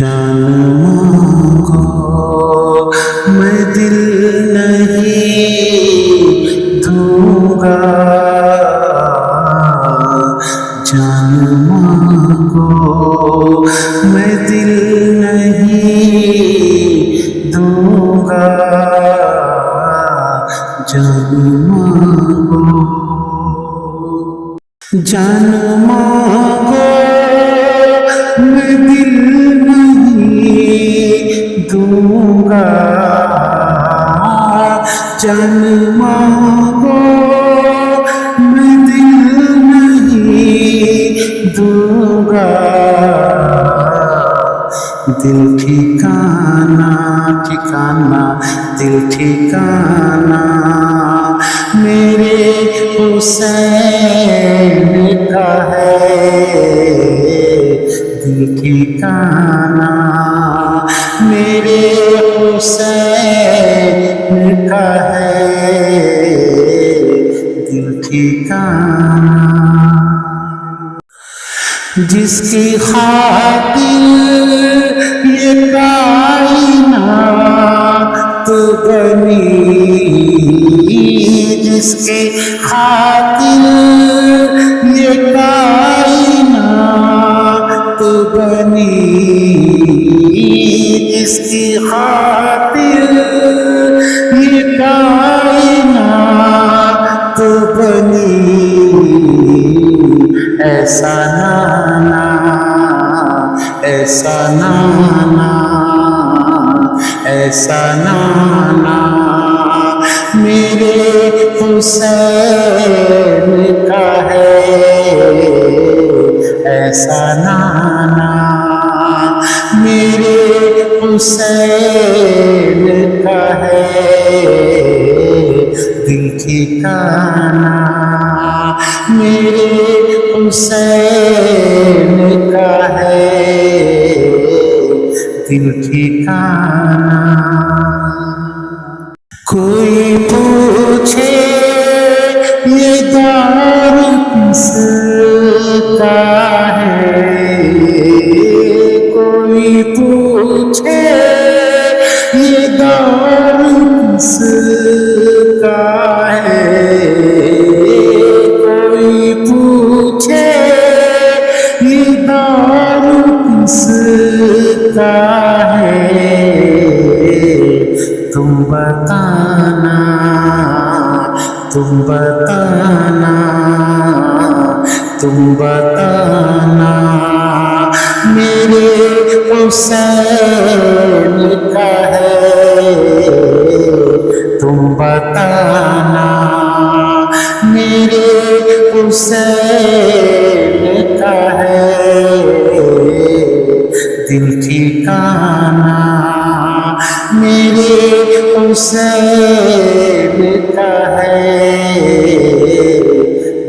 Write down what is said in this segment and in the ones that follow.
जान मांगो मैं दिल नहीं दूंगा, जान मांगो मैं दिल नहीं दूंगा, जान मांगो, जान मांगो मैं दिल नहीं दूंगा, जान मांगो मैं दिल नहीं दूंगा, दिल ठिकाना ठिकाना दिल ठिकाना मेरे हुसैन का है, दिल ठिकाना मेरे हुसैन का है, दिल ठिकाना जिसकी खातिर ये कायनात बनी, जिसकी खातिर ये कायनात बनी, जिसकी खातिर ये कायनात बनी, ऐसा नाना ऐसा नाना ऐसा नाना मेरे हुसैन का है, ऐसा नाना मेरे हुसैन का है, दिल ठिकाना मेरे हुसैन का है, दिल ठिकाना। कोई पूछे ये दौर किसका है, कोई पूछे ये दौर किसका है, कोई पूछे ये दौर किसका है, तुम बताना तुम बताना तुम बताना मेरे हुसैन का है, तुम बताना मेरे हुसैन का है, दिल ठिकाना मेरे हुसैन का है,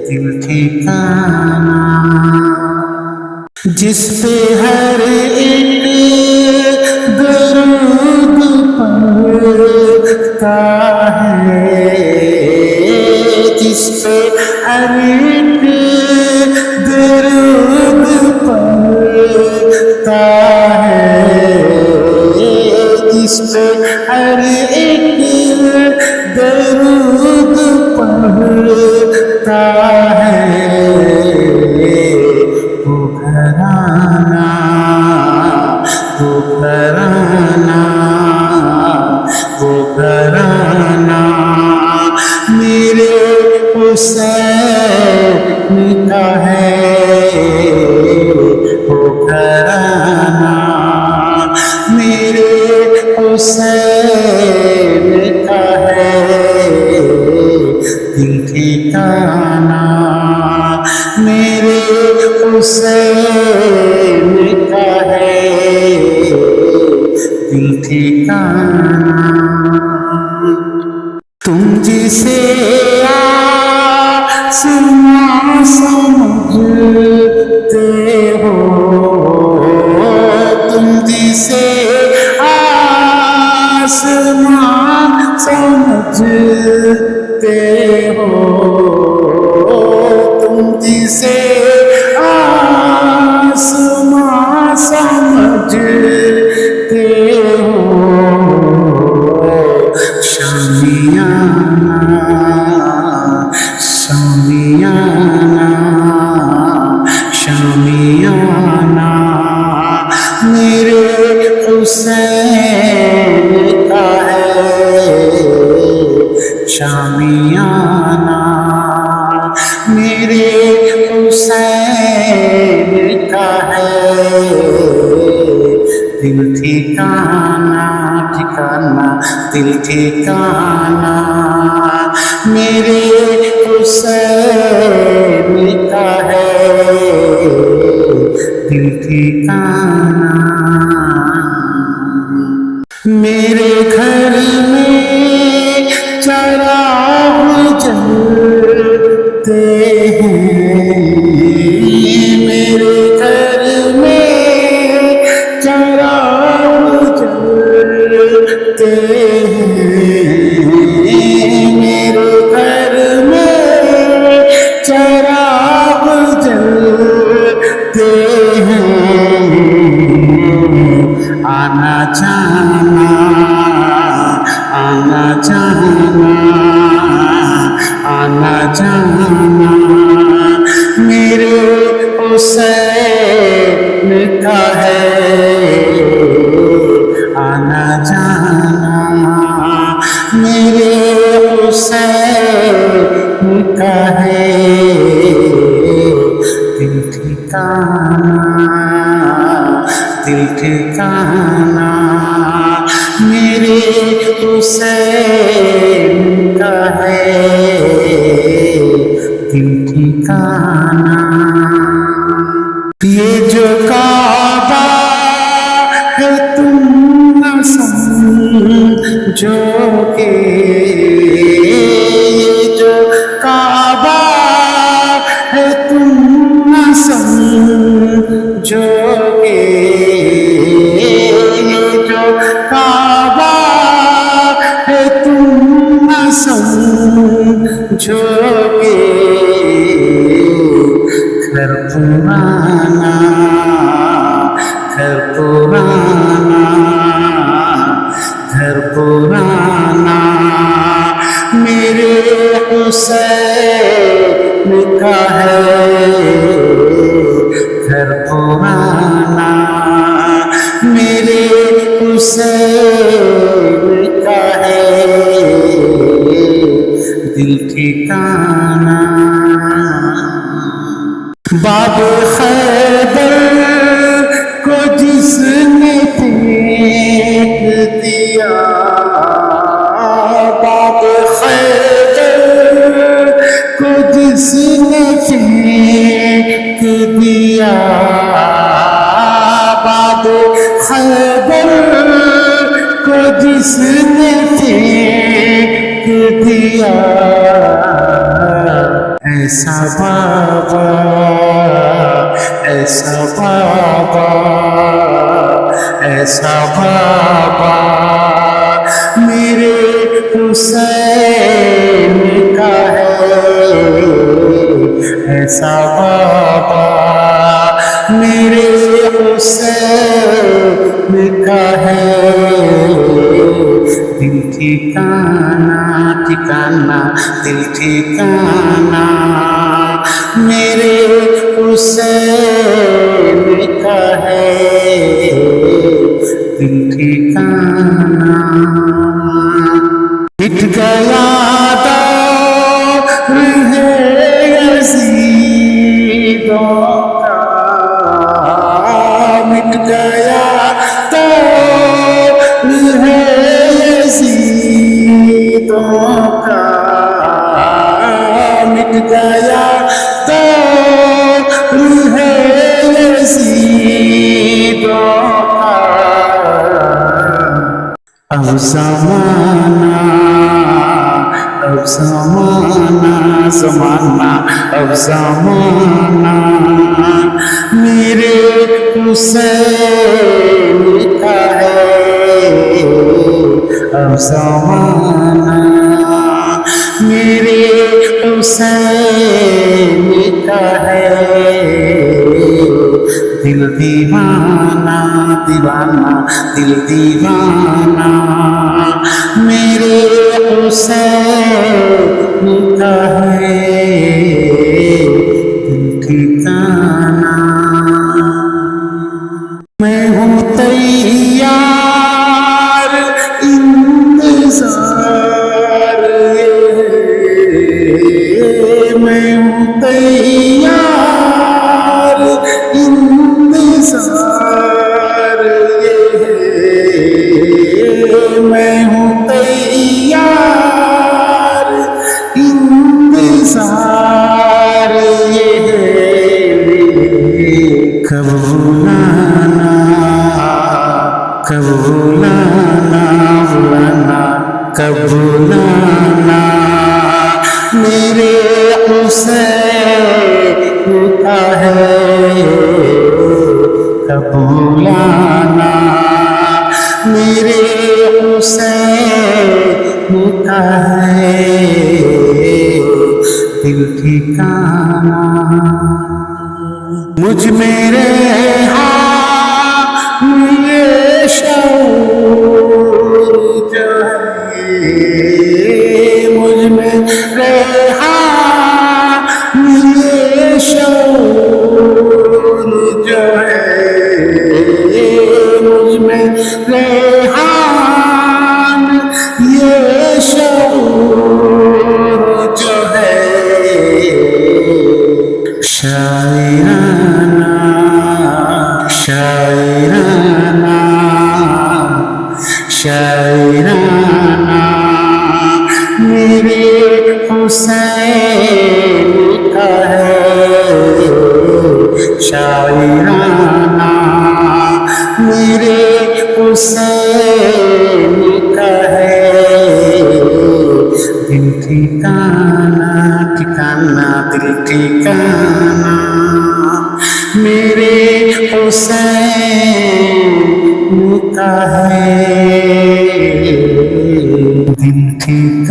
दिल ठिकाना जिस पे हर एक दरूद पढ़ता है, जिस पे हर एक दरूद पढ़ता है, जिस पे हर एक दरूद पढ़ता है, वो घराना वो घराना वो घराना मेरे हुसैन का है, वो घराना मेरे हुसैन का है, दिल ठिकाना मेरे हुसैन का है, दिल ठिकाना। तुम जिसे आसमां समझते हो, तुम जिसे आसमां समझते हो, तुम जिसे आसमां समझते मेरे हुसैन का है शामियाना, मेरे हुसैन का है दिल ठिकाना, ठिकाना दिल ठिकाना, मेरे हुसैन का है दिल ठिकाना। मेरे घर में चिराग जलते हैं, मेरे घर में चिराग जलते हैं, मेरे घर में चिराग जलते हैं, आना जाना, आना जाना, आना जाना, मेरे हुसैन का है आना जाना, मेरे हुसैन का है दिल ठिकाना, दिल ठिकाना, मेरे हुसैन का है दिल ठिकाना। ये जो काबा है तुम न समझोगे, ये जो काबा है तुम न समझोगे, ये जो काबा है तुम न समझोगे, घर पुराना, घर पुराना, घर पुराना, मेरे हुसैन का है घर पुराना, मेरे हुसैन का है दिल ठिकाना। बाब खैबर को जिसने फेंक दिया, बाब खैबर को जिसने फेंक दिया, बाब खैबर को जिसने फेंक दिया, ऐसा बाबा, ऐसा बाबा, ऐसा बाबा, मेरे हुसैन का है ऐसा बाबा, मेरे हुसैन का है दिल ठिकाना, ठिकाना दिल ठिकाना, मेरे हुसैन का है दिल ठिकाना। मिट गया दौर है यज़ीदों का, मिट गया दौर है यज़ीदों का, मिट गया दौर है यज़ीदों का, अब ज़माना, अब ज़माना, ज़माना अब ज़माना, मेरे हुसैन का है अब ज़माना, मेरे हुसैन का है दिल दीवाना, दीवाना दिल दीवाना, मेरे हुसैन का है दिल ठिकाना। मैं हूँ तैयार इंतजार मैं हूँ तैयार इंतजार मैं हूँ तैयार इंतजार कबूलाना कबूलाना बुलाना कबूलाना मेरे हुसैन का है कबूलाना मेरे हुसैन का है दिल ठिकाना मुझ मेरे ये शऊर जो है मुझ में ये शऊर जो है मुझ में रेहान ये शऊर जो है शायराना शायराना शायराना मेरे हुसैन का है शायराना मेरे हुसैन का है दिल ठिकाना ठिकाना दिल ठिकाना मेरे हुसैन का है दिल ठिकाना।